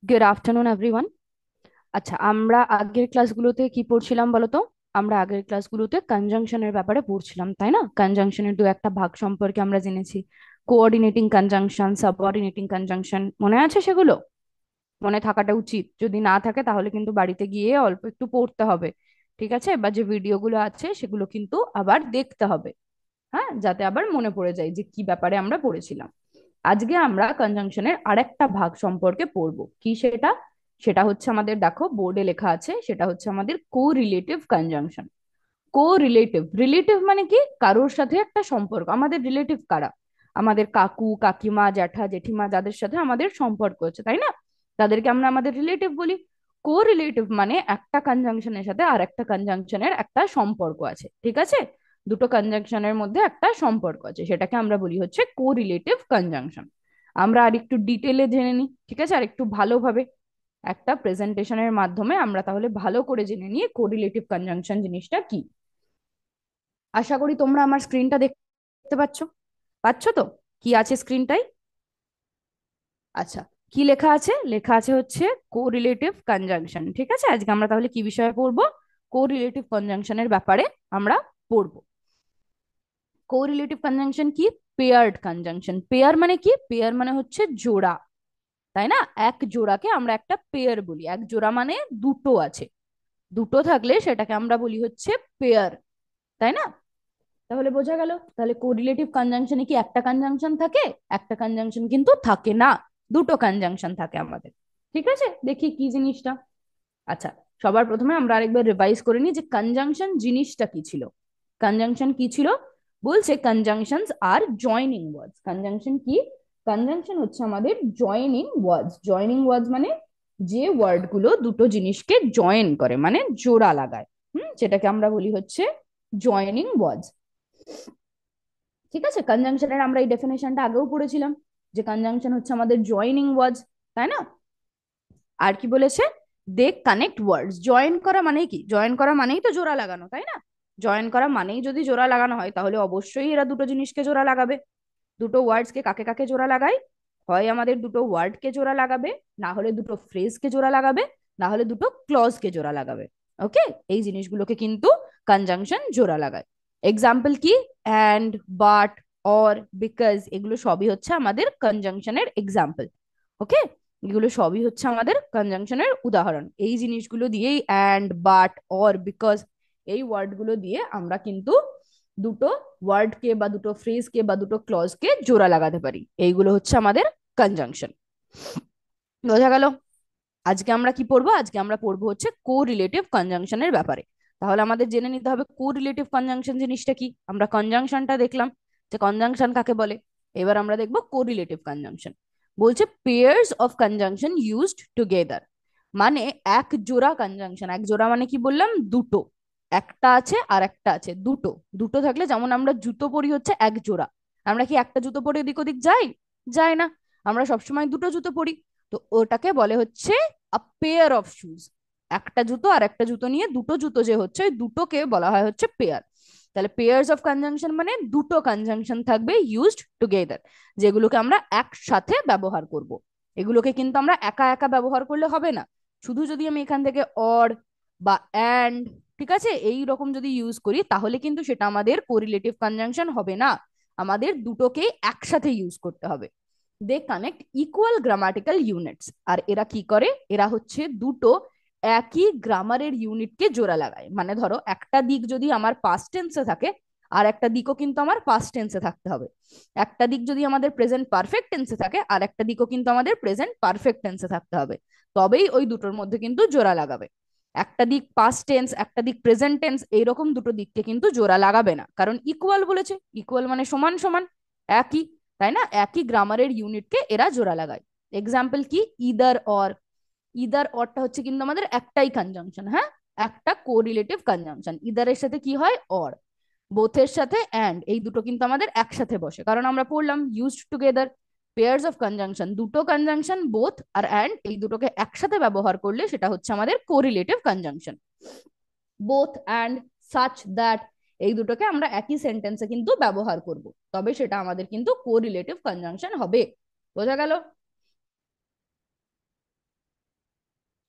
Good afternoon everyone. আচ্ছা, আমরা আগের ক্লাসগুলোতে কি পড়ছিলাম বলো তো? আমরা আগের ক্লাসগুলোতে কনজাংশনের ব্যাপারে পড়ছিলাম, তাই না? কনজাংশনের দু একটা ভাগ সম্পর্কে আমরা জেনেছি। কোঅর্ডিনেটিং কনজাংশন, সাবঅর্ডিনেটিং কনজাংশন, মনে আছে সেগুলো? মনে থাকাটা উচিত, যদি না থাকে তাহলে কিন্তু বাড়িতে গিয়ে অল্প একটু পড়তে হবে। ঠিক আছে? বা যে ভিডিওগুলো আছে সেগুলো কিন্তু আবার দেখতে হবে। হ্যাঁ, যাতে আবার মনে পড়ে যায় যে কি ব্যাপারে আমরা পড়েছিলাম। আজকে আমরা কনজাংশনের আরেকটা ভাগ সম্পর্কে পড়বো। কি সেটা? সেটা হচ্ছে আমাদের, দেখো বোর্ডে লেখা আছে, সেটা হচ্ছে আমাদের কোরিলেটিভ কনজাংশন। কোরিলেটিভ, রিলেটিভ মানে কি? কারোর সাথে একটা সম্পর্ক। আমাদের রিলেটিভ কারা? আমাদের কাকু কাকিমা জ্যাঠা জেঠিমা, যাদের সাথে আমাদের সম্পর্ক আছে, তাই না? তাদেরকে আমরা আমাদের রিলেটিভ বলি। কোরিলেটিভ মানে একটা কনজাংশনের সাথে আর একটা কনজাংশনের একটা সম্পর্ক আছে, ঠিক আছে? দুটো কনজাংশনের মধ্যে একটা সম্পর্ক আছে, সেটাকে আমরা বলি হচ্ছে কোরিলেটিভ কনজাংশন। আমরা আর একটু ডিটেলে জেনে নিই, ঠিক আছে? আর একটু ভালোভাবে একটা প্রেজেন্টেশনের মাধ্যমে আমরা তাহলে ভালো করে জেনে নিয়ে কোরিলেটিভ কনজাংশন জিনিসটা কি। আশা করি তোমরা আমার স্ক্রিনটা দেখতে পাচ্ছ। পাচ্ছ তো? কি আছে স্ক্রিনটাই? আচ্ছা, কি লেখা আছে? লেখা আছে হচ্ছে কোরিলেটিভ কনজাংশন। ঠিক আছে, আজকে আমরা তাহলে কি বিষয়ে পড়বো? কোরিলেটিভ কনজাংশনের ব্যাপারে আমরা পড়বো। কোরিলেটিভ কনজাংশন কি? Paired conjunction. পেয়ার মানে কি? পেয়ার মানে হচ্ছে জোড়া, তাই না? এক জোড়াকে আমরা একটা পেয়ার বলি। এক জোড়া মানে দুটো আছে, দুটো থাকলে সেটাকে আমরা বলি হচ্ছে পেয়ার, তাই না? তাহলে বোঝা গেল, তাহলে কোরিলেটিভ কনজাংশনে কি একটা কনজাংশন থাকে? একটা কনজাংশন কিন্তু থাকে না, দুটো কনজাংশন থাকে আমাদের। ঠিক আছে, দেখি কি জিনিসটা। আচ্ছা, সবার প্রথমে আমরা আরেকবার রিভাইজ করে নিই যে কনজাংশন জিনিসটা কি ছিল। কনজাংশন কি ছিল? বলছে কনজাংশনস আর জয়নিং ওয়ার্ডস। কনজাংশন কি? কনজাংশন হচ্ছে আমাদের জয়নিং ওয়ার্ডস। জয়নিং ওয়ার্ডস মানে যে ওয়ার্ড গুলো দুটো জিনিসকে জয়েন করে, মানে জোড়া লাগায়। সেটাকে আমরা বলি হচ্ছে জয়নিং ওয়ার্ডস। ঠিক আছে, কনজাংশনের আমরা এই ডেফিনেশনটা আগেও পড়েছিলাম, যে কনজাংশন হচ্ছে আমাদের জয়নিং ওয়ার্ডস, তাই না? আর কি বলেছে? দে কানেক্ট ওয়ার্ডস। জয়েন করা মানে কি? জয়েন করা মানেই তো জোড়া লাগানো, তাই না? জয়েন করা মানেই যদি জোড়া লাগানো হয়, তাহলে অবশ্যই এরা দুটো জিনিসকে জোড়া লাগাবে। দুটো ওয়ার্ডস কে কাকে কাকে জোড়া লাগায়? হয় আমাদের দুটো ওয়ার্ডকে জোড়া লাগাবে, না হলে দুটো ফ্রেজকে জোড়া লাগাবে, না হলে দুটো ক্লজকে জোড়া লাগাবে। ওকে, এই জিনিসগুলোকে কিন্তু কনজাংশন জোড়া লাগায়। এক্সাম্পল কি? অ্যান্ড, বাট, অর, বিকজ, এগুলো সবই হচ্ছে আমাদের কনজাংশনের এক্সাম্পল। ওকে, এগুলো সবই হচ্ছে আমাদের কনজাংশনের উদাহরণ। এই জিনিসগুলো দিয়েই, অ্যান্ড, বাট, অর, বিকজ, এই ওয়ার্ডগুলো দিয়ে আমরা কিন্তু দুটো ওয়ার্ডকে বা দুটো ফ্রেজকে বা দুটো ক্লজকে জোড়া লাগাতে পারি। এইগুলো হচ্ছে আমাদের কনজাংশন। বোঝা গেল? আজকে আমরা কি পড়বো? আজকে আমরা পড়বো হচ্ছে কোরিলেটিভ কনজাংশনের ব্যাপারে। তাহলে আমাদের জেনে নিতে হবে কোরিলেটিভ কনজাংশন জিনিসটা কি। আমরা কনজাংশনটা দেখলাম যে কনজাংশন কাকে বলে। এবার আমরা দেখবো কোরিলেটিভ কনজাংশন। বলছে pairs of conjunction used together, মানে এক জোড়া কনজাংশন। এক জোড়া মানে কি বললাম? দুটো। একটা আছে আর একটা আছে, দুটো। দুটো থাকলে, যেমন আমরা জুতো পরি হচ্ছে এক জোড়া। আমরা কি একটা জুতো পরে এদিক ওদিক যাই? যাই না। আমরা সবসময় দুটো জুতো পরি। তো ওটাকে বলে হচ্ছে আ পেয়ার অফ শুজ। একটা জুতো আর একটা জুতো নিয়ে দুটো জুতো যে হচ্ছে, ওই দুটোকে বলা হয় হচ্ছে পেয়ার। তাহলে পেয়ার্স অফ কনজাংশন মানে দুটো কনজাংশন থাকবে ইউজড টুগেদার, যেগুলোকে আমরা একসাথে ব্যবহার করব। এগুলোকে কিন্তু আমরা একা একা ব্যবহার করলে হবে না। শুধু যদি আমি এখান থেকে অর বা অ্যান্ড, ঠিক আছে, এই রকম যদি ইউজ করি, তাহলে কিন্তু সেটা আমাদের কোরিলেটিভ কনজাংশন হবে না। আমাদের দুটোকেই একসাথে ইউজ করতে হবে। দে কানেক্ট ইকুয়াল গ্রামাটিক্যাল ইউনিটস। আর এরা কি করে? এরা হচ্ছে দুটো একই গ্রামারের ইউনিটকে জোড়া লাগায়। মানে ধরো, একটা দিক যদি আমার পাস্ট টেন্সে থাকে, আর একটা দিকও কিন্তু আমার পাস্ট টেন্সে থাকতে হবে। একটা দিক যদি আমাদের প্রেজেন্ট পারফেক্ট টেন্সে থাকে, আর একটা দিকও কিন্তু আমাদের প্রেজেন্ট পারফেক্ট টেন্সে থাকতে হবে। তবেই ওই দুটোর মধ্যে কিন্তু জোড়া লাগাবে। একটা দিক পাস্ট টেন্স, একটা দিক প্রেজেন্ট টেন্স, এইরকম দুটো দিককে কিন্তু জোড়া লাগাবে না, কারণ ইকুয়াল বলেছে। ইকুয়াল মানে সমান সমান, একই, তাই না? একই গ্রামারের ইউনিটকে এরা জোড়া লাগায়। এক্সাম্পল কি? Either or. ইদার অরটা হচ্ছে কিন্তু আমাদের একটাই কনজাংশন, হ্যাঁ, একটা কোরিলেটিভ কনজাংশন। ইদারের সাথে কি হয়? অর। বোথের সাথে অ্যান্ড, এই দুটো কিন্তু আমাদের একসাথে বসে, কারণ আমরা পড়লাম used together. Pairs of conjunction, দুটো কনজাংশন বোথ আর অ্যান্ড, এই দুটোকে একসাথে ব্যবহার করলে সেটা হচ্ছে আমাদের correlative conjunction. Both and, such that, এই দুটোকে আমরা একই সেন্টেন্সে কিন্তু ব্যবহার করব, তবে সেটা আমাদের কিন্তু কোরিলেটিভ কনজাংশন হবে। বোঝা গেল?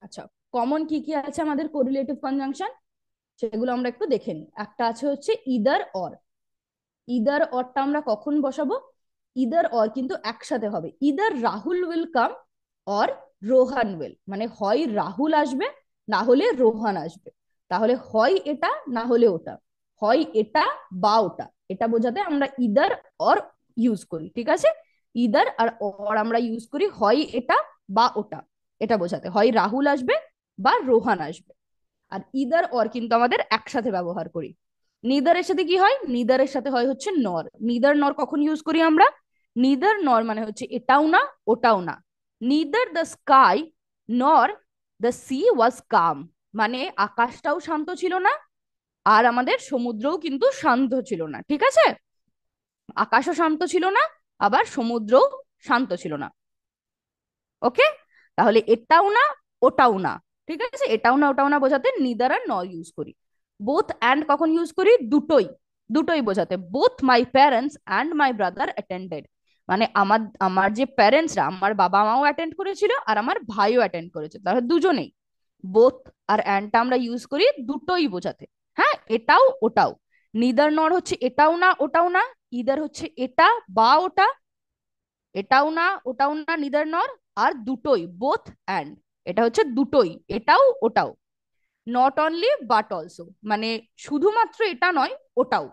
আচ্ছা, কমন কি কি আছে আমাদের কোরিলেটিভ কনজাংশন, সেগুলো আমরা একটু দেখে নিই। একটা আছে হচ্ছে ইদার অর। ইদার অরটা আমরা কখন বসাবো? ইদার অর কিন্তু একসাথে হবে, either Rahul will come or Rohan will, মানে হয় রাহুল আসবে না হলে রোহান আসবে। তাহলে হয় এটা না হলে ওটা, হয় এটা বা ওটা, এটা বোঝাতে আমরা ইদার অর ইউজ করি। ঠিক আছে, ইদার আর অর আমরা ইউজ করি হয় এটা বা ওটা, এটা বোঝাতে হয় রাহুল আসবে বা রোহান আসবে। আর ইদার অর কিন্তু আমাদের একসাথে ব্যবহার করি। নিদারের সাথে কি হয়? নিদারের সাথে হয় হচ্ছে নর। নিদার নর কখন ইউজ করি আমরা? নিদার নর মানে হচ্ছে এটাও না ওটাও না। Neither the sky nor the sea was calm, মানে আকাশটাও শান্ত ছিল না আর আমাদের সমুদ্রও কিন্তু শান্ত ছিল না। ঠিক আছে, আকাশও শান্ত ছিল না আবার সমুদ্রও শান্ত ছিল না। ওকে, তাহলে এটাও না ওটাও না। ঠিক আছে, এটাও না ওটাও না বোঝাতে নিদার আর নর ইউজ করি। বোথ অ্যান্ড কখন ইউজ করি? দুটোই। দুটোই বোঝাতে both my parents and my brother attended, মানে আমার আমার যে প্যারেন্টসরা, আমার বাবা মাও অ্যাটেন্ড করেছিল আর আমার ভাইও অ্যাটেন্ড করেছে, তাহলে দুজনেই। বোথ আর অ্যান্ডটা আমরা ইউজ করি দুটোই বোঝাতে। হ্যাঁ, এটাও ওটাও। নিদার নর হচ্ছে এটাও না ওটাও না, ইদার হচ্ছে এটা বা ওটা, এটাও না ওটাও না নিদার নর, আর দুটোই বোথ অ্যান্ড, এটা হচ্ছে দুটোই এটাও ওটাও। নট অনলি বাট অলসো, মানে শুধুমাত্র এটা নয় ওটাও।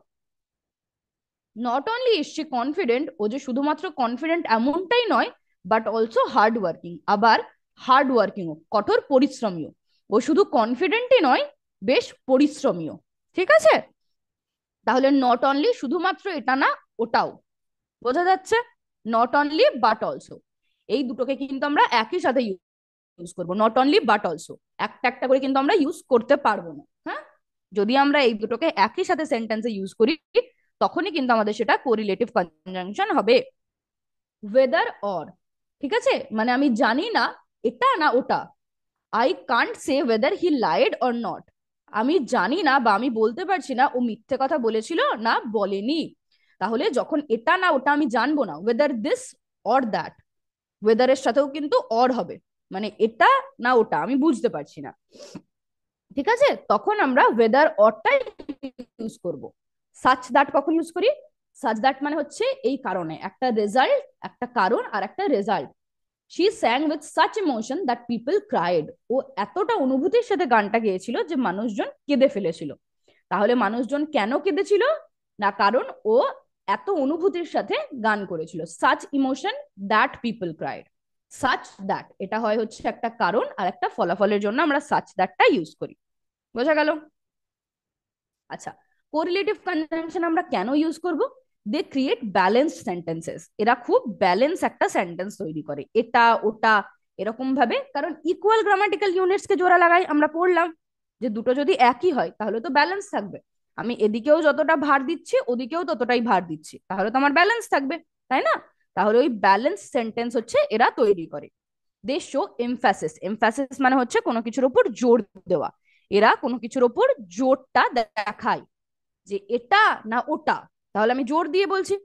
Not only is she confident, ও যে শুধুমাত্র কনফিডেন্ট এমনটাই নয়, বাট অলসো হার্ড ওয়ার্কিং, আবার হার্ড ওয়ার্কিংও, কঠোর পরিশ্রমীও। ও শুধু কনফিডেন্টই নয়, বেশ পরিশ্রমীও। ঠিক আছে, তাহলে নট অনলি শুধুমাত্র এটা না ওটাও, বোঝা যাচ্ছে? নট অনলি বাট অলসো, এই দুটোকে কিন্তু আমরা একই সাথে ইউজ করবো, নট অনলি বাট অলসো। একটা একটা করে কিন্তু আমরা ইউজ করতে পারবো না। হ্যাঁ, যদি আমরা এই দুটোকে একই সাথে সেন্টেন্সে ইউজ করি তখনই কিন্তু আমাদের সেটা কোরিলেটিভ কনজাংশন হবে। ওয়েদার অর, ঠিক আছে, মানে আমি জানি না এটা না ওটা। I can't say whether he lied or not, আমি জানি না বা আমি বলতে পারছি না ও মিথ্যে কথা বলেছিল না বলেনি। তাহলে যখন এটা না ওটা আমি জানবো না, ওয়েদার দিস অর দ্যাট, ওয়েদারের সাথেও কিন্তু অর হবে, মানে এটা না ওটা আমি বুঝতে পারছি না। ঠিক আছে, তখন আমরা ওয়েদার অরটা ইউজ করব। সাচ দ্যাট কখন ইউজ করি? সাচ দ্যাট মানে হচ্ছে এই কারণে, একটা রেজাল্ট, একটা কারণ আর একটা result. She sang with such emotion that people cried, ও এতটা অনুভূতির সাথে গানটা গেয়েছিল যে মানুষজন কেঁদে ফেলেছিল। তাহলে মানুষজন কেন কেঁদেছিল? না কারণ ও এত অনুভূতির সাথে গান করেছিল। Such emotion that people cried, such that, এটা হয় হচ্ছে একটা কারণ আর একটা ফলাফলের জন্য আমরা সাচ দ্যাটটা ইউজ করি। বোঝা গেল? আচ্ছা, কোরিলেটিভ কনজাংশন আমরা কেন ইউজ করব? দে ক্রিয়েট ব্যালেন্সড সেন্টেন্সেস, এরা খুব ব্যালেন্স একটা সেন্টেন্স তৈরি করে, এটা ওটা এরকম ভাবে, কারণ ইকুয়াল গ্রামাটিক্যাল ইউনিটস কে জোড়া লাগাই, আমরা পড়লাম যে দুটো যদি একই হয় তাহলে তো ব্যালেন্স থাকবে। আমি এদিকেও যতটা ভার দিচ্ছি ওদিকেও ততটাই ভার দিচ্ছি, তাহলে তো আমার ব্যালেন্স থাকবে, তাই না? তাহলে ওই ব্যালেন্স সেন্টেন্স হচ্ছে এরা তৈরি করে। দে শো এমফ্যাসিস, এমফ্যাসিস মানে হচ্ছে কোনো কিছুর উপর জোর দেওয়া, এরা কোনো কিছুর ওপর জোরটা দেখায় যে এটা না ওটা, তাহলে আমি জোর দিয়ে বলছি।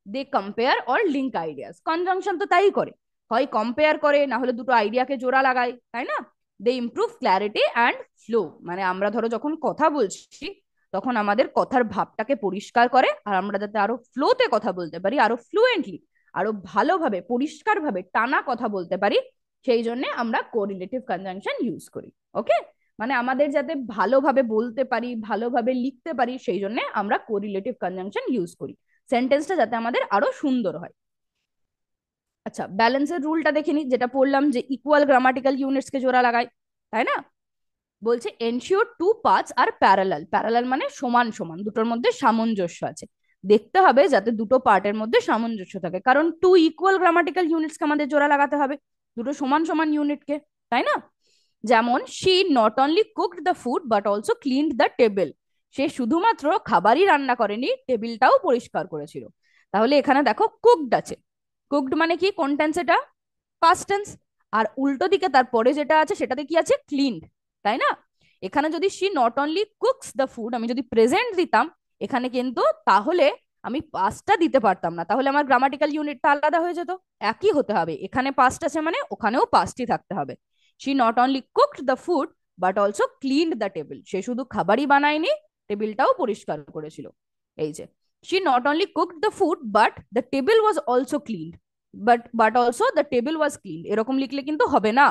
They compare or link ideas, conjunction তো তাই করে, হয় কম্পেয়ার করে না হলে দুটো আইডিয়াকে জোড়া লাগায়, তাই না? দে ইমপ্রুভ ক্ল্যারিটি অ্যান্ড ফ্লো, মানে আমরা ধরো যখন কথা বলছি তখন আমাদের কথার ভাবটাকে পরিষ্কার করে, আর আমরা যাতে আরো ফ্লোতে কথা বলতে পারি, আরো ফ্লুয়েন্টলি, আরো ভালোভাবে পরিষ্কারভাবে টানা কথা বলতে পারি, সেই জন্য আমরা কোরিলেটিভ কনজাংশন ইউজ করি। ওকে, মানে আমাদের যাতে ভালোভাবে বলতে পারি, ভালোভাবে লিখতে পারি, সেই জন্য আমরা কোরিলেটিভ কনজাংশন ইউজ করি, সেন্টেন্সটা যাতে আমাদের আরো সুন্দর হয়। আচ্ছা, ব্যালেন্সের রুলটা দেখে নি, যেটা পড়লাম যে ইকুয়াল গ্রামাটিক্যাল ইউনিটস কে জোড়া লাগায়, তাই না? বলছে ensure two parts are parallel, parallel মানে সমান সমান, দুটোর মধ্যে সামঞ্জস্য আছে, দেখতে হবে যাতে দুটো পার্টের মধ্যে সামঞ্জস্য থাকে, কারণ টু ইকুয়াল গ্রামাটিক্যাল ইউনিটস কে আমাদের জোড়া লাগাতে হবে, দুটো সমান সমান ইউনিটকে, তাই না? যেমন she not only cooked the food but also cleaned the table, সে শুধুমাত্র খাবারই রান্না করেনি, টেবিলটাও পরিষ্কার করেছিল। তাহলে এখানে দেখো কুকড আছে, কুকড মানে কি, কোন টেন্স এটা? Past tense. আর উল্টো দিকে তারপরে যেটা আছে সেটাতে কি আছে? ক্লিনড, তাই না? এখানে যদি she not only cooks the food, আমি যদি প্রেজেন্ট দিতাম এখানে কিন্তু, তাহলে আমি পাস্টটা দিতে পারতাম না, তাহলে আমার গ্রামাটিক্যাল ইউনিটটা আলাদা হয়ে যেত। একই হতে হবে, এখানে পাস্ট আছে মানে ওখানেও পাস্টই থাকতে হবে। She not only cooked the food but also cleaned the table. সে শুধু খাবারই বানায়নি, টেবিলটাও পরিষ্কার করেছিল। এই যে she not only cooked the food but the table was also cleaned, but also the table was cleaned এরকম লিখলে কিন্তু হবে না।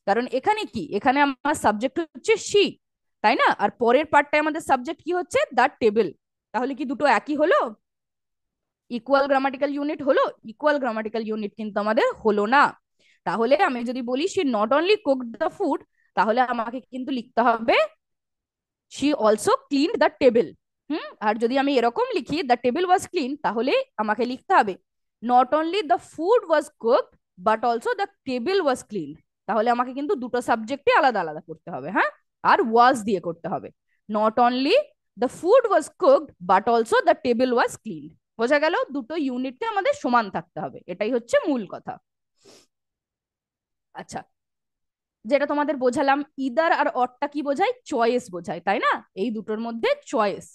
কারণ এখানে কি, এখানে আমার সাবজেক্ট হচ্ছে শি, তাই না? আর পরের পার্টটায় আমাদের সাবজেক্ট কি হচ্ছে, দ্য টেবিল। তাহলে কি দুটো একই হলো? ইকুয়াল গ্রামাটিক্যাল ইউনিট হলো? ইকুয়াল গ্রামাটিক্যাল ইউনিট কিন্তু আমাদের হলো না। তাহলে আমি যদি বলি she not only cooked the food, তাহলে আমাকে কিন্তু লিখতে হবে she also cleaned the table. আর যদি আমি এরকম লিখি দ্য টেবিল ওয়াজ ক্লিন, তাহলে আমাকে লিখতে হবে not only the food was cooked but also the table was clean. তাহলে আমাকে কিন্তু দুটো সাবজেক্টে আলাদা আলাদা করতে হবে, হ্যাঁ, আর ওয়াজ দিয়ে করতে হবে। Not only the food was cooked but also the table was clean. বোঝা গেল? দুটো ইউনিটে আমাদের সমান থাকতে হবে, এটাই হচ্ছে মূল কথা। আচ্ছা, যেটা তোমাদের বোঝালাম, ইদার আর অরটা কি বোঝায়? চয়েস বোঝায়, তাই না? এই দুটোর মধ্যে চয়েস,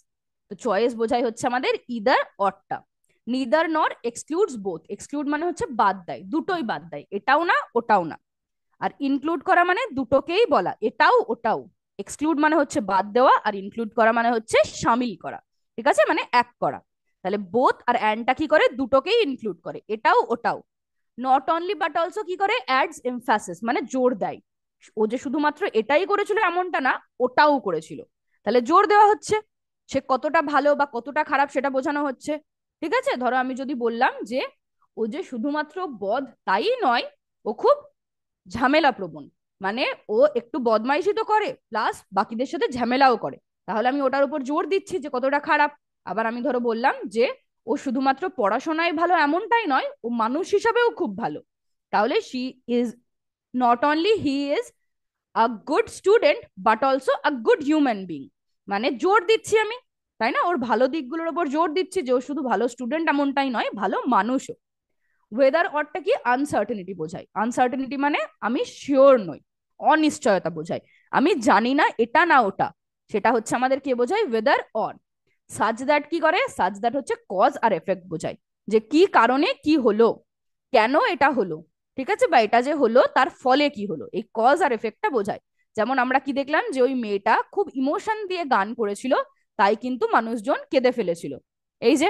তো চয়েস বোঝায় হচ্ছে আমাদের ইদার অরটা। নিদার নর এক্সক্লুডস বোথ। এক্সক্লুড মানে হচ্ছে বাদ দেয়, দুটোই বাদ দেয়, এটাও না ওটাও না। আর ইনক্লুড করা মানে দুটোকেই বলা, এটাও ওটাও। এক্সক্লুড মানে হচ্ছে বাদ দেওয়া, আর ইনক্লুড করা মানে হচ্ছে শামিল করা। ঠিক আছে, মানে এক করা। তাহলে বোথ আর অ্যান্ডটা কি করে? দুটোকেই ইনক্লুড করে, এটাও ওটাও। নট অনলি বাট অলসো কি করে? অ্যাডস এমফাসিস, মানে জোর দেয়। ও যে শুধুমাত্র এটাই করেছিল এমনটা না, ওটাও করেছিল। তাহলে জোর দেওয়া হচ্ছে, সে কতটা ভালো বা কতটা খারাপ সেটা বোঝানো হচ্ছে। ঠিক আছে, ধরো আমি যদি বললাম যে ও যে শুধুমাত্র বদ তাই নয়, ও খুব ঝামেলা প্রবণ, মানে ও একটু বদমাইশি তো করে প্লাস বাকিদের সাথে ঝামেলাও করে, তাহলে আমি ওটার উপর জোর দিচ্ছি যে কতটা খারাপ। আবার আমি ধরো বললাম যে ও শুধুমাত্র পড়াশোনায় ভালো এমনটাই নয়, ও মানুষ হিসাবেও খুব ভালো, তাহলে she is not only he is a good student but also a good human being. মানে জোর দিচ্ছি আমি, তাই না, ওর ভালো দিকগুলোর উপর জোর দিচ্ছি, যে ও শুধু ভালো স্টুডেন্ট এমনটাই নয়, ভালো মানুষও। ওয়েদার অরটা কি? আনসার্টেনিটি বোঝায়। আনসার্টেনিটি মানে আমি শিওর নই, অনিশ্চয়তা বোঝায়, আমি জানি না এটা না ওটা। সেটা হচ্ছে আমাদের কে বোঝায়? Weather or. সাজ দ্যাট কি করে? সাজ দ্যাট হচ্ছে কজ আর এফেক্ট বোঝায়, যে কি কারণে কি হলো, কেন এটা হলো, ঠিক আছে, বা এটা যে হলো তার ফলে কি হলো, এই কজ আর এফেক্টটা বোঝায়। যেমন আমরা কি দেখলাম, যে ওই মেয়েটা খুব ইমোশন দিয়ে গান করেছিল, তাই কিন্তু মানুষজন কেঁদে ফেলেছিল। এই যে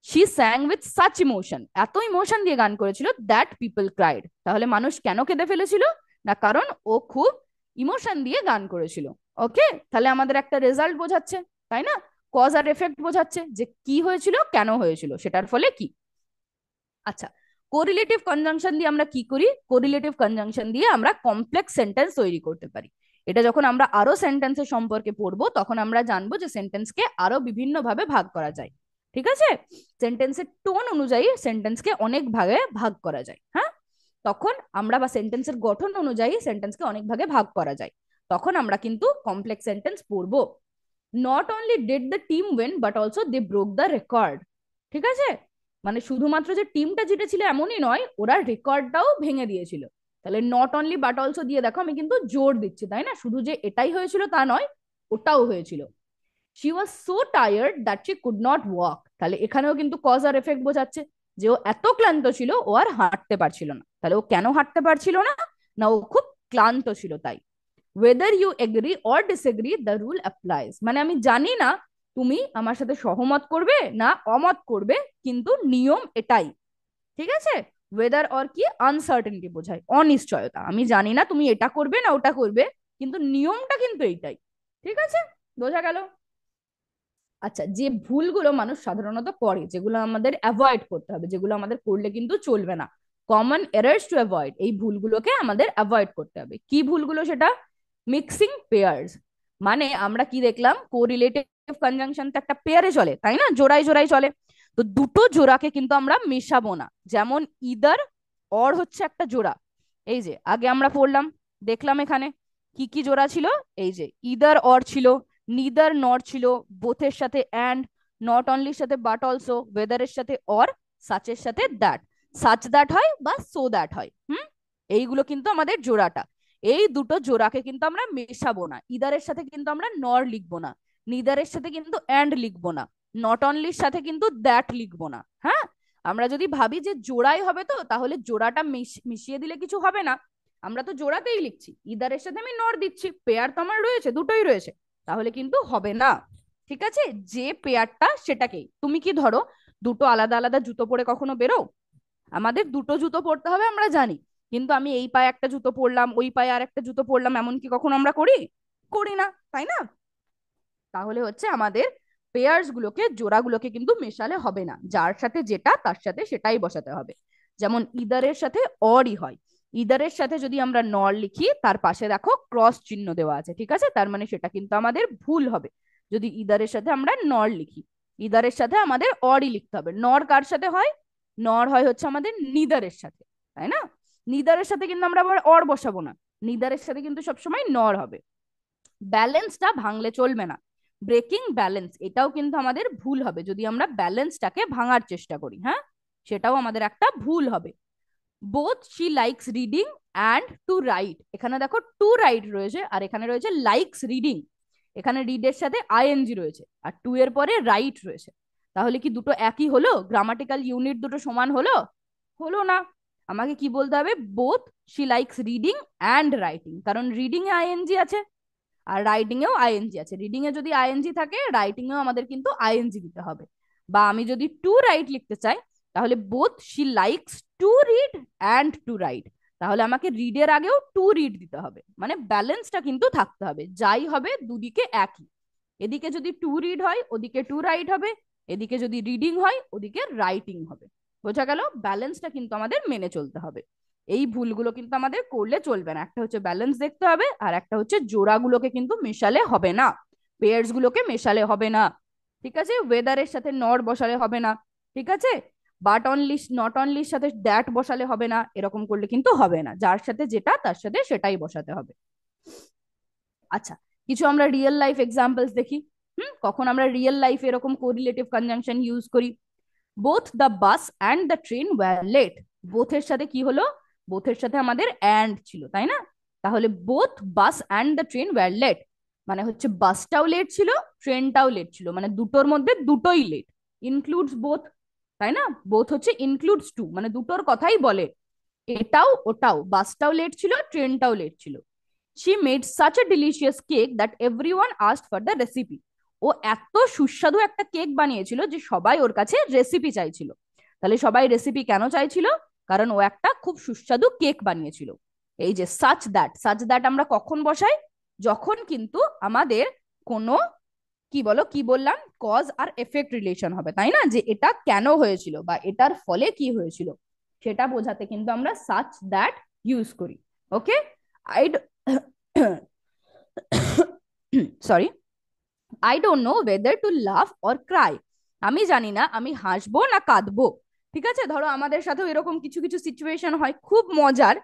she sang with such emotion, এত ইমোশন দিয়ে গান করেছিল দ্যাট পিপল ক্রাইড। তাহলে মানুষ কেন কেঁদে ফেলেছিল? না কারণ ও খুব ইমোশন দিয়ে গান করেছিল। ওকে, তাহলে আমাদের একটা রেজাল্ট বোঝাচ্ছে, তাই না? কজ আর এফেক্ট বোঝাচ্ছে যে কি হয়েছিল, কেন হয়েছিল, সেটার ফলে কি। আচ্ছা, কোরিলেটিভ কনজাংশন দিয়ে আমরা কি করি? কোরিলেটিভ কনজাংশন দিয়ে আমরা কমপ্লেক্স সেন্টেন্স তৈরি করতে পারি। এটা যখন আমরা আরো সেন্টেন্সের সম্পর্কে পড়বো, তখন আমরা জানবো যে সেন্টেন্সকে আরো বিভিন্ন ভাবে ভাগ করা যায়। ঠিক আছে, সেন্টেন্সের টোন অনুযায়ী সেন্টেন্সকে অনেক ভাগে ভাগ করা যায়, হ্যাঁ। তখন আমরা, বা সেন্টেন্সের গঠন অনুযায়ী সেন্টেন্সকে অনেক ভাগে ভাগ করা যায়, তখন আমরা কিন্তু কমপ্লেক্স সেন্টেন্স পড়বো। Not only did the team win but also they broke the record. ঠিক আছে, মানে শুধুমাত্র যে টিমটা জিতেছিল এমনই নয়, ওরা রেকর্ডটাও ভেঙে দিয়েছিল। তাহলে নট অনলি বাট অলসো দিয়ে দেখো আমি কিন্তু জোর দিচ্ছি, তাই না? শুধু যে এটাই হয়েছিল তা নয়, ওটাও হয়েছিল। She was so tired that she could not walk. তাহলে এখানেও কিন্তু কজ আর এফেক্ট বোঝাচ্ছে, যে ও এত ক্লান্ত ছিল ও আর হাঁটতে পারছিল না। তাহলে ও কেন হাঁটতে পারছিল না? না ও খুব ক্লান্ত ছিল তাই। Whether you agree or disagree the rule applies, মানে আমি জানি না তুমি আমার সাথে সহমত করবে না অমত করবে, কিন্তু নিয়ম এটাই। ঠিক আছে, ওয়েদার অর কি? আনসার্টেনিটি বোঝায়, অনিশ্চয়তা, আমি জানি না তুমি এটা করবে না ওটা করবে, কিন্তু নিয়মটা কিন্তু এইটাই। ঠিক আছে, বোঝা গেল? আচ্ছা, যে ভুলগুলো মানুষ সাধারণত করে, যেগুলো আমাদের অ্যাভয়েড করতে হবে, যেগুলো আমাদের করলে কিন্তু চলবে না, কমন এরার্স টু অ্যাভয়েড, এই ভুলগুলোকে আমাদের অ্যাভয়েড করতে হবে। কি ভুলগুলো সেটা? মিক্সিং পেয়ার্স, মানে আমরা কি দেখলাম, কোরিলেটিভ কনজাংশন তো একটা পেয়ারে চলে, তাই না, জোড়ায় জোড়ায় চলে। তো দুটো জোড়াকে কিন্তু আমরা মেশাবো না। যেমন ইদার অর হচ্ছে একটা জোড়া, এই যে আগে আমরা পড়লাম, দেখলাম এখানে কি কি জোড়া ছিল। এই যে ইদার অর ছিল, নিদার নর ছিল, বোথের সাথে অ্যান্ড, নট অনলির সাথে বাট অলসো, ওয়েদারের সাথে অর, সাচের সাথে দ্যাট। সাচ দ্যাট হয় বা সো দ্যাট হয়। এইগুলো কিন্তু আমাদের জোড়াটা। এই দুটো জোড়াকে কিন্তু আমরা মেশাবো না। ইদারের সাথে কিন্তু আমরা নর লিখবো না, নিদারের সাথে কিন্তু অ্যান্ড লিখবো না, নট অনলির সাথে কিন্তু দ্যাট লিখবো না। হ্যাঁ, আমরা যদি ভাবি যে জোড়াই হবে, তো তাহলে জোড়াটা মিশিয়ে দিলে কিছু হবে না, আমরা তো জোড়াতেই লিখছি, ইদারের সাথে আমি নর দিচ্ছি, পেয়ার তো আমার রয়েছে, দুটোই রয়েছে, তাহলে কিন্তু হবে না। ঠিক আছে, যে পেয়ারটা সেটাকেই, তুমি কি ধরো দুটো আলাদা আলাদা জুতো পরে কখনো বেরো? আমাদের দুটো জুতো পরতে হবে আমরা জানি, কিন্তু আমি এই পায়ে একটা জুতো পরলাম, ওই পায়ে আর একটা জুতো পরলাম, এমন কি কখনো আমরা করি? করি না, তাই না? তাহলে হচ্ছে আমাদের পেয়ার্স গুলোকে, জোড়াগুলোকে কিন্তু মেশালে হবে না, যার সাথে যেটা তার সাথে সেটাই বসাতে হবে। যেমন ইদারের সাথে অরই হয়, ইদারের সাথে যদি আমরা নর লিখি তার পাশে দেখো ক্রস চিহ্ন দেওয়া আছে, ঠিক আছে, তার মানে সেটা কিন্তু আমাদের ভুল হবে। যদি ইদারের সাথে আমরা নর লিখি, ইদারের সাথে আমাদের অরই লিখতে হবে। নর কার সাথে হয়? নর হয় হচ্ছে আমাদের নিদারের সাথে, তাই না? নিদারের সাথে কিন্তু আমরা আবার অর বসাবো না, নিদারের সাথে কিন্তু সবসময় নর হবে। ব্যালেন্সটা ভাঙলে চলবে না, ব্রেকিং ব্যালেন্স এটাও কিন্তু আমাদের ভুল হবে যদি আমরা ব্যালেন্সটাকে ভাঙার চেষ্টা করি, হ্যাঁ, সেটাও আমাদের একটা ভুল হবে। Both she likes reading and to write, এখানে দেখো টু রাইট রয়েছে আর এখানে রয়েছে লাইকস রিডিং, এখানে রিডের সাথে আইএনজি রয়েছে আর টু এর পরে রাইট রয়েছে, তাহলে কি দুটো একই হলো? গ্রামাটিক্যাল ইউনিট দুটো সমান হলো? হলো না। আমাকে কি বলতে হবে? Both she likes reading and writing, কারণ রিডিং এ আইএনজি আছে আর রাইটিং এও আইএনজি আছে, রিডিং এ যদি আইএনজি থাকে রাইটিং এও আমাদের কিন্তু আইএনজি দিতে হবে। বা আমি যদি টু রাইট লিখতে চাই, তাহলে both she likes to read and to write, তাহলে আমাকে রিডের আগেও টু রিড দিতে হবে, মানে ব্যালেন্সটা কিন্তু থাকতে হবে, যাই হবে দুদিকে একই। এদিকে যদি টু রিড হয় ওদিকে টু রাইট হবে, এদিকে যদি রিডিং হয় ওদিকে রাইটিং হবে। বোঝা গেল? ব্যালেন্সটা কিন্তু আমাদের মেনে চলতে হবে। এই ভুলগুলো কিন্তু আমাদের করলে চলবে না, একটা হচ্ছে ব্যালেন্স দেখতে হবে আর একটা হচ্ছে জোড়াগুলোকে কিন্তু মেশালে হবে না, পেয়ার্স গুলোকে মেশালে হবে না। ঠিক আছে, ওয়েদারের সাথে নট বসালে হবে না, ঠিক আছে, বাট অনলি নট অনলির সাথে দ্যাট বসালে হবে না, এরকম করলে কিন্তু হবে না, যার সাথে যেটা তার সাথে সেটাই বসাতে হবে। আচ্ছা, কিছু আমরা রিয়েল লাইফ এক্সাম্পলস দেখি। কখন আমরা রিয়েল লাইফে এরকম কোরিলেটিভ কনজাংশন ইউজ করি? Both the bus and the train were late, বোথের সাথে কি হলো? বোথের সাথে আমাদের অ্যান্ড ছিল, তাই না? তাহলে both bus and the train were late, মানে হচ্ছে বাসটাও লেট ছিল, ট্রেনটাও লেট ছিল, মানে দুটোর মধ্যে দুটোই লেট, ইনক্লুডস বোথ, তাই না? বোথ হচ্ছে ইনক্লুডস টু, মানে দুটোর কথাই বলে, এটাও ওটাও, বাসটাও লেট ছিল, ট্রেনটাও লেট ছিল। She made such a delicious cake that everyone asked for the recipe, ও এত সুস্বাদু একটা কেক বানিয়েছিল যে সবাই ওর কাছে রেসিপি চাইছিল। তাহলে সবাই রেসিপি কেন চাইছিল? কারণ ও একটা খুব সুস্বাদু কেক বানিয়েছিল। এই যে সাচ দ্যাট, সাচ দ্যাট আমরা কখন বসাই? যখন কিন্তু আমাদের কোনো, কি বলো, কি বললাম, কজ আর এফেক্ট রিলেশন হবে, তাই না, যে এটা কেন হয়েছিল বা এটার ফলে কি হয়েছিল সেটা বোঝাতে কিন্তু আমরা সাচ দ্যাট ইউজ করি। Okay, I sorry, I don't know whether to love or cry, আমি জানি না আমি হাসবো না কাঁদবো। ঠিক আছে, ধরো আমাদের সাথেও এরকম কিছু কিছু সিচুয়েশন হয় খুব মজার,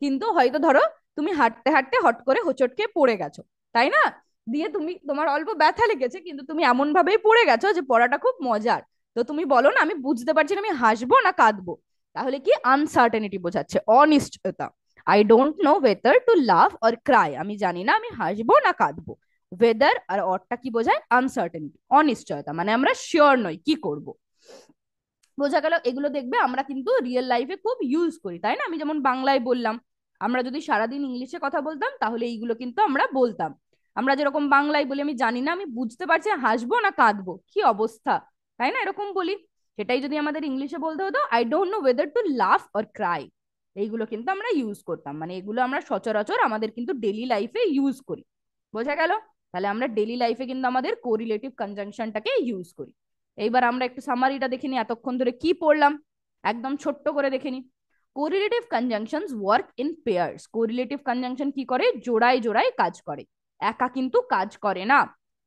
কিন্তু হয়তো ধরো তুমি হাঁটতে হাঁটতে হট করে হোঁচট খেয়ে পড়ে গেছো, তাই না? দিয়ে তুমি, তোমার অল্প ব্যথা লেগেছে কিন্তু তুমি এমন ভাবেই পড়ে গেছো যে পড়াটা খুব মজার, তো তুমি বলো না আমি বুঝতে পারছি না আমি হাসবো না কাঁদবো, তাহলে কি আনসার্টেনিটি বোঝাচ্ছে, অনিশ্চয়তা। I don't know whether to love or cry, আমি জানি না আমি হাসবো না কাঁদবো। ওয়েদার আর অরটা কি বোঝায়? আনসার্টেনিটি, অনিশ্চয়তা, মানে আমরা শিওর নই কি করব। বোঝা গেল? এগুলো দেখবে আমরা কিন্তু রিয়েল লাইফে খুব ইউজ করি, তাই না? আমি যেমন বাংলায় বললাম, আমরা যদি সারাদিন ইংলিশে কথা বলতাম তাহলে এইগুলো কিন্তু আমরা বলতাম। আমরা যেরকম বাংলায় বলি আমি জানি না আমি বুঝতে পারছি হাসবো না কাঁদবো, কি অবস্থা, তাই না, এরকম বলি। সেটাই যদি আমাদের ইংলিশে বলতে হতো, I don't know whether to laugh or cry, এইগুলো কিন্তু আমরা ইউজ করতাম, মানে এগুলো আমরা সচরাচর আমাদের কিন্তু ডেলি লাইফে ইউজ করি। বোঝা গেল? তাহলে আমরা ডেলি লাইফে কিন্তু আমাদের কোরিলেটিভ কনজাংশনটাকে ইউজ করি। এইবার আমরা একটু সামারিটা দেখে নিই, এতক্ষণ ধরে কি পড়লাম একদম ছোট্ট করে দেখে নিই। Correlative conjunctions work in pairs, correlative conjunction কি করে? জোড়ায় জোড়ায় কাজ করে, একা কিন্তু কাজ করে না।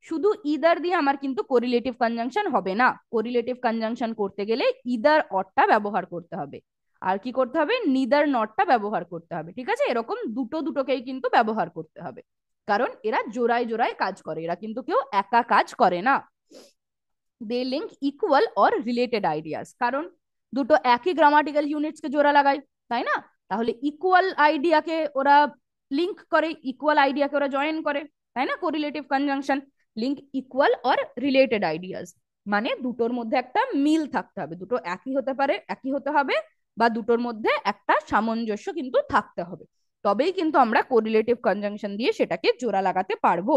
শুধু ইদার দিয়ে আমার কিন্তু কোরিলেটিভ কনজাংশন হবে না, কোরিলেটিভ কনজাংশন করতে গেলে ইদার অরটা ব্যবহার করতে হবে, আর কি করতে হবে? নিদার নটটা ব্যবহার করতে হবে, ঠিক আছে, এরকম দুটো দুটোকেই কিন্তু ব্যবহার করতে হবে, কারণ এরা জোড়ায় জোড়ায় কাজ করে, এরা কিন্তু কেউ একা কাজ করে না। They link equal or related ideas, কারণ দুটো একই গ্রামাটিক্যাল ইউনিটস কে জোড়া লাগায়, তাই না? তাহলে ইকুয়াল আইডিয়াকে ওরা লিঙ্ক করে, ইকুয়াল আইডিয়াকে ওরা জয়েন করে, তাই না? Correlative conjunction link equal or related ideas, মানে দুটোর মধ্যে একটা মিল থাকতে হবে, দুটো একই হতে পারে, একই হতে হবে, বা দুটোর মধ্যে একটা সামঞ্জস্য কিন্তু থাকতে হবে। তবেই কিন্তু আমরা কোরিলেটিভ কনজাংশন দিয়ে সেটাকে জোড়া লাগাতে পারবো।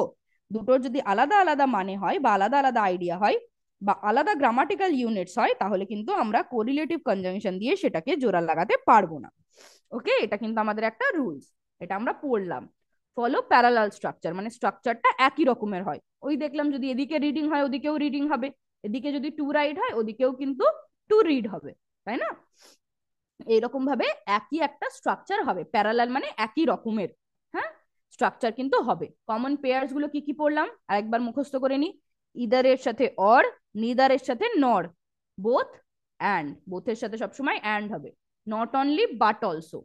দুটোর যদি আলাদা আলাদা মানে হয় বা আলাদা আলাদা আইডিয়া হয় বা আলাদা গ্রামাটিক্যাল ইউনিটস হয়, তাহলে কিন্তু আমরা কোরিলেটিভ কনজাংশন দিয়ে সেটাকে জোড়া লাগাতে পারবো না। ওকে, এটা কিন্তু আমাদের একটা রুলস, এটা আমরা পড়লাম। ফলো প্যারালাল স্ট্রাকচার, মানে স্ট্রাকচারটা একই রকমের হয়। ওই দেখলাম যদি এদিকে রিডিং হয় ওদিকেও রিডিং হবে, এদিকে যদি টু রাইড হয় ওদিকেও কিন্তু টু রিড হবে, তাই না? এইরকম ভাবে একই একটা স্ট্রাকচার হবে, প্যারালাল মানে একই রকমের। হ্যাঁ, স্ট্রাকচার কিন্তু হবে। কমন পেয়ার্স গুলো কি কি পড়লাম আরেকবার মুখস্থ করে নি। ইদারের সাথে অর, নিদারের সাথে নর, বোথ অ্যান্ড, বোথের সাথে সবসময় অ্যান্ড হবে। Not only but also,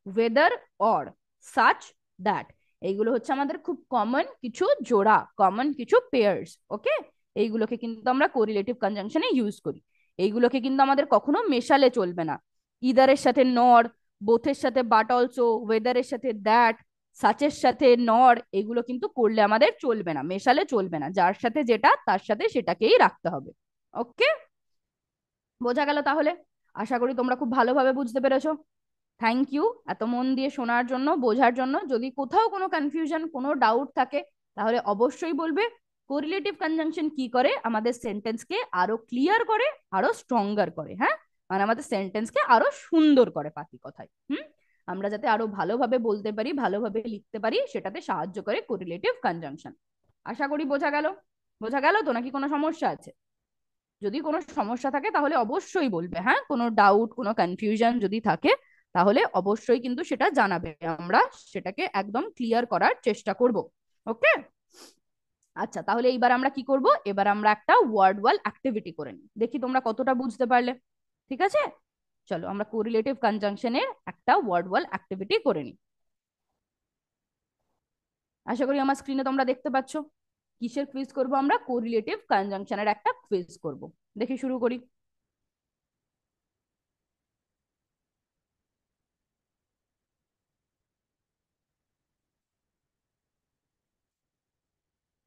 whether or, such that, এইগুলো হচ্ছে আমাদের খুব কমন কিছু জোড়া, কমন কিছু পেয়ার্স। ওকে, এইগুলোকে কিন্তু আমরা কোরিলেটিভ কনজাংশনে ইউজ করি। এইগুলোকে কিন্তু আমাদের কখনো মেশালে চলবে না। ইদারের সাথে নর, বোথের সাথে বাট অলসো, ওয়েদারের সাথে দ্যাট, সাচের সাথে নর, এগুলো কিন্তু করলে আমাদের চলবে না, মেশালে চলবে না। যার সাথে যেটা তার সাথে সেটাকেই রাখতে হবে। ওকে, বোঝা গেল তাহলে? আশা করি তোমরা খুব ভালোভাবে বুঝতে পেরেছো। থ্যাংক ইউ এত মন দিয়ে শোনার জন্য, বোঝার জন্য। যদি কোথাও কোনো কনফিউশন, কোনো ডাউট থাকে, তাহলে অবশ্যই বলবে। কোরিলেটিভ কনজাংশন কি করে, আমাদের সেন্টেন্সকে আরো ক্লিয়ার করে, আরো স্ট্রঙ্গার করে। হ্যাঁ, মানে আমাদের সেন্টেন্সকে আরো সুন্দর করে, পাতি কথায়। আমরা যাতে আরো ভালোভাবে বলতে পারি, ভালোভাবে লিখতে পারি, সেটাতে সাহায্য করে কোরিলেটিভ কনজাংশন। আশা করি বোঝা গেল। বোঝা গেল তো, নাকি কোনো সমস্যা আছে? যদি কোনো সমস্যা থাকে তাহলে অবশ্যই বলবে। হ্যাঁ, কোনো ডাউট, কোনো কনফিউশন যদি থাকে তাহলে অবশ্যই কিন্তু সেটা জানাবে, আমরা সেটাকে একদম ক্লিয়ার করার চেষ্টা করব। ওকে, আচ্ছা, তাহলে এইবার আমরা কি করব, এবার আমরা একটা ওয়ার্ড ওয়াল অ্যাক্টিভিটি করে নিই, দেখি তোমরা কতটা বুঝতে পারলে। ঠিক আছে, চলো আমরা কোরিলেটিভ কনজাংশনের একটা ওয়ার্ড ওয়াল অ্যাক্টিভিটি করে নিই। আশা করি আমার স্ক্রিনে তোমরা দেখতে পাচ্ছ কিসের কুইজ করব আমরা, কোরিলেটিভ কনজাংশনের একটা কুইজ করব। দেখি শুরু করি।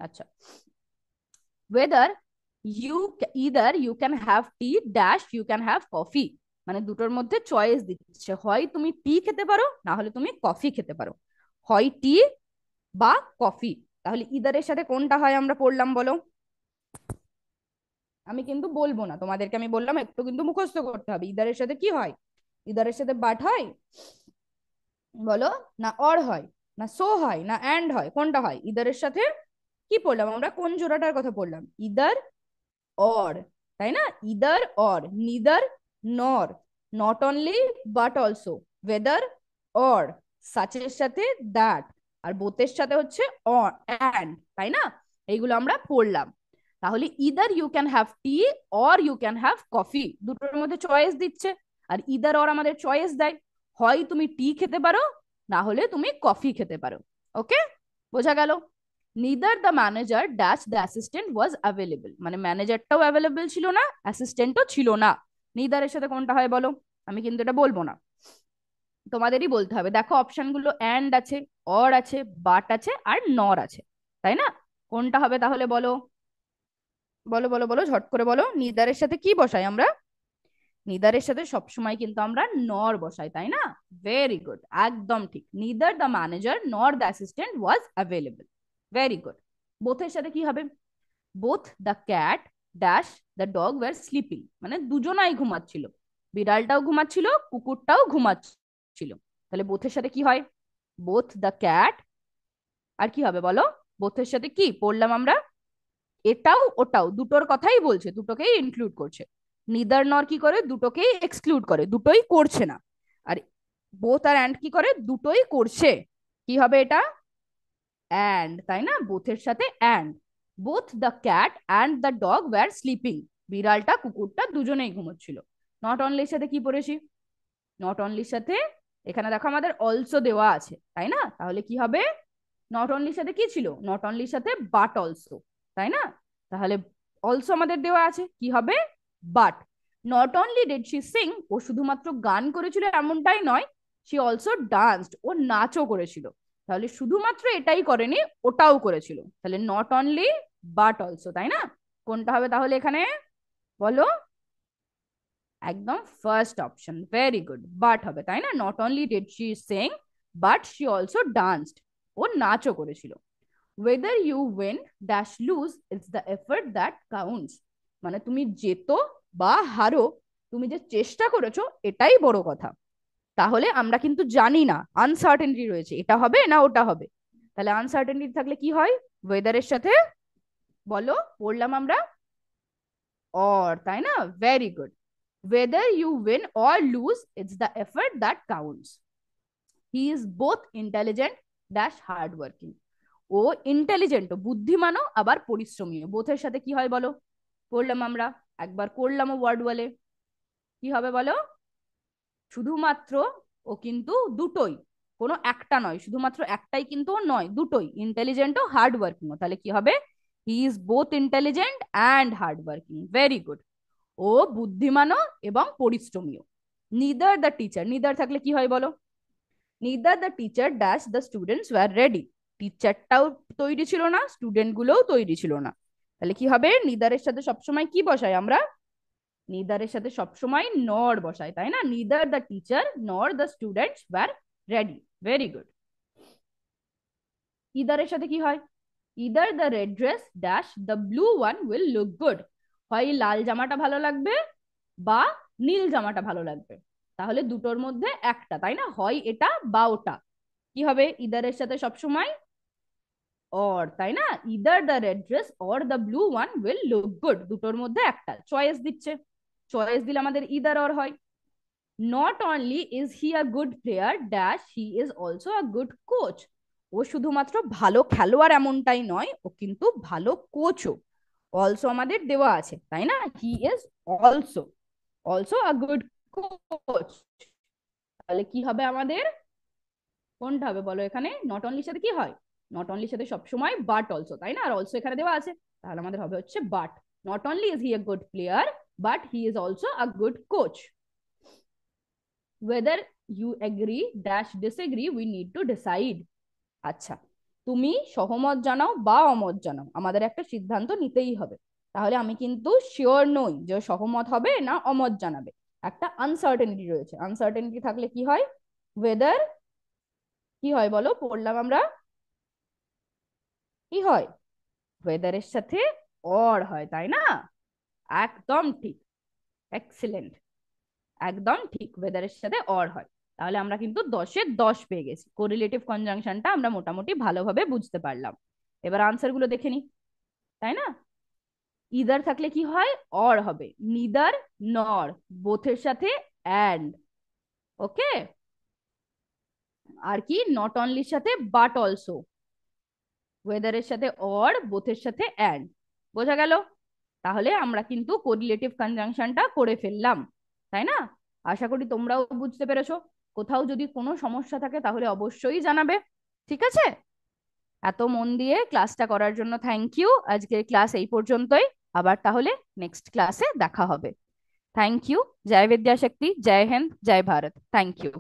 আচ্ছা, whether either you can have tea dash you can have coffee, মানে দুটোর মধ্যে চয়েস দিচ্ছে, হয় তুমি টি খেতে পারো না হলে তুমি কফি খেতে পারো, হয় টি বা কফি। তাহলে ইদারের সাথে কোনটা হয় আমরা পড়লাম বলো? আমি কিন্তু বলবো না তোমাদেরকে, আমি বললাম একটু কিন্তু মুখস্থ করতে হবে। ইদারের সাথে কি হয়? ইদারের সাথে বাট হয়, বলো, না অর হয়, না সো হয়, না অ্যান্ড হয়, কোনটা হয় ইদারের সাথে? কি পড়লাম আমরা, কোন জোড়াটার কথা পড়লাম? ইদার অর, তাই না? Either or, neither nor, not only but also, whether or, সাচের সাথে দ্যাট, আর বোথের সাথে হচ্ছে অর অ্যান্ড, তাই না? এইগুলো আমরা পড়লাম। তাহলে either you can have tea or you can have coffee, দুটোর মধ্যে চয়েস দিচ্ছে। আর ইদার অর আমাদের চয়েস দেয়, হয় তুমি টি খেতে পারো না হলে তুমি কফি খেতে পারো। ওকে, বোঝা গেল? Neither the manager dash the assistant was available, মানে ম্যানেজারটাও অ্যাভেলেবল ছিল না, অ্যাসিস্ট্যান্টও ছিল না। নিদারের সাথে কোনটা হয় বলো? আমি কিন্তু এটা বলবো না, তোমাদেরই বলতে হবে। দেখো অপশন গুলো অ্যান্ড আছে, অর আছে, বাট আছে, আর নর আছে, তাই না? কোনটা হবে তাহলে বলো? বলো বলো বলো, ঝট করে বলো। নিদারের সাথে কি বসাই আমরা? নিদারের সাথে সবসময় কিন্তু আমরা নর বসাই, তাই না? ভেরি গুড, একদম ঠিক। Neither the manager nor the assistant was available. Very good. বোথের সাথে কি হবে? Both the cat dash the dog were sleeping, মানে দুজনাই ঘুমাচ্ছিল, বিড়ালটাও ঘুমাচ্ছিল, কুকুরটাও ঘুমাচ্ছিল। তাহলে বোথের সাথে কি হয়? বোথ দ্য ক্যাট, আর কি হবে বলো? বোথের সাথে কি পড়লাম আমরা? এটাও ওটাও, দুটোর কথাই বলছে, দুটোকেই ইনক্লুড করছে। নিদার নর কি করে? দুটোকেই এক্সক্লুড করে, দুটোই করছে না। আর বোথ আর অ্যান্ড কি করে? দুটোই করছে। কি হবে এটা? অ্যান্ড, তাই না? বোথের সাথে and. Both the cat and the dog were sleeping, বিড়ালটা কুকুরটা দুজনেই ঘুমোচ্ছিল। নট অনলির সাথে কি পড়েছি? নট অনলির সাথে এখানে দেখো আমাদের অলসো দেওয়া আছে, তাই না? তাহলে কি হবে? নট অনলির সাথে কি ছিল? নট অনলির সাথে বাট অলসো, তাই না? তাহলে অলসো আমাদের দেওয়া আছে, কি হবে? But. Not only did she sing, ও শুধুমাত্র গান করেছিল এমনটাই নয়, শি অলসো ডান্সড, ও নাচও করেছিল। তাহলে শুধুমাত্র এটাই করেনি, ওটাও করেছিল। তাহলে নট অনলি বাট অলসো, তাই না? কোনটা হবে তাহলে এখানে বলো? একদম first option, very good, but হবে, তাই না? Not only did she sing but she also danced, ও নাচও করেছিল। Whether you win dash lose it's the effort that counts, মানে তুমি জেতো বা হারো, তুমি যে চেষ্টা করেছো এটাই বড় কথা। তাহলে আমরা কিন্তু জানি না, আনসার্টেনটি রয়েছে, এটা হবে না ওটা হবে। তাহলে আনসার্টেনটি থাকলে কি হয়, ওয়েদারের সাথে, বলো, পড়লাম আমরা অর, তাই না? Very good. whether you win or lose, it's the effort that counts. He is both intelligent dash hard working. O intelligent, বুদ্ধিমানও আবার পরিশ্রমীও, বোথের সাথে কি হয় বলো? পড়লাম আমরা, একবার করলামও ওয়ার্ড বলে, কি হবে বলো? শুধুমাত্র ও কিন্তু দুটোই, কোনো একটা নয়, শুধুমাত্র একটাই কিন্তু ও নয়, দুটোই, ইন্টেলিজেন্ট ও হার্ড ওয়ার্কিং। তাহলে কি হবে? He is both intelligent and hard working. Very good. ও বুদ্ধিমানও এবং পরিশ্রমীও। নিদার দ্য টিচার, নিদার থাকলে কি হয় বলো? Neither the teacher dash the students were ready, টিচারটাও তৈরি ছিল না, স্টুডেন্ট গুলোও তৈরি ছিল না। তাহলে কি হবে? নিদারের সাথে সবসময় কি বসাই আমরা? নিদারের সাথে সবসময় নর বসাই, তাই না? Neither the teacher nor the students were ready. Very good. ইদারের সাথে কি হয়? Either the red dress dash the blue one will look good, হয় লাল জামাটা ভালো লাগবে বা নীল জামাটা ভালো লাগবে, তাহলে দুটোর মধ্যে একটা, তাই না? হয় এটা বা ওটা। কি হবে ইদারের সাথে সবসময়? অর, তাই না? Either the red dress or the blue one will look good, দুটোর মধ্যে একটা চয়েস দিচ্ছে, চয়েস দিলে আমাদের ইদার অর হয়। Not only is he a good player dash he is also a good coach, ও শুধুমাত্র ভালো খেলোয়াড় এমনটাই নয়, ও কিন্তু ভালো কোচও। অলসো আমাদের দেওয়া আছে, তাই না? হি is also, also a good coach. তাহলে কি হবে আমাদের? কোনটা হবে বলো? এখানে নট অনলির সাথে কি হয়? নট অনলির সাথে সবসময় বাট অলসো, তাই না? আর অলসো এখানে দেওয়া আছে, তাহলে আমাদের হবে হচ্ছে but. Not only is he a good player, but he is also a good coach. whether you agree dash disagree we need to decide. আচ্ছা, তুমি সহমত জানাও বা অমত জানাও, আমাদের একটা সিদ্ধান্ত নিতেই হবে। তাহলে আমি কিন্তু শিওর নই যে সহমত হবে না অমত জানাবে, একটা আনসার্টেনিটি রয়েছে। আনসার্টেনিটি থাকলে কি হয়? ওয়েদার কি হয় বলো? পড়লাম আমরা, কি হয়? ওয়েদারের সাথে অর হয়, তাই না? একদম ঠিক, এক্সিলেন্ট, একদম ঠিক, ওয়েদারের সাথে অর হয়। তাহলে আমরা কিন্তু 10-এ 10 পেয়ে গেছি, কোরিলেটিভ কনজাংশনটা আমরা মোটামুটি ভালোভাবে বুঝতে পারলাম। এবার আনসার গুলো দেখে নি, তাই না? ইদার থাকলে কি হয়? অর হবে। নিদার, নর, বোথের সাথে অ্যান্ড। ওকে। আর কি? নট অনলির সাথে বাট অলসো, ওয়েদারের সাথে অর, বোথের সাথে অ্যান্ড। বোঝা গেল? তাহলে আমরা কিন্তু কোরিলেটিভ কনজাংশনটা করে ফেললাম, তাই না? আশা করি তোমরাও বুঝতে পেরেছো। কোথাও যদি কোনো সমস্যা থাকে তাহলে অবশ্যই জানাবে, ঠিক আছে? এত মন দিয়ে ক্লাসটা করার জন্য থ্যাংক ইউ। আজকের ক্লাস এই পর্যন্তই, আবার তাহলে নেক্সট ক্লাসে দেখা হবে। Thank you. জয় বিদ্যাশক্তি, জয় হিন্দ, জয় ভারত। Thank you.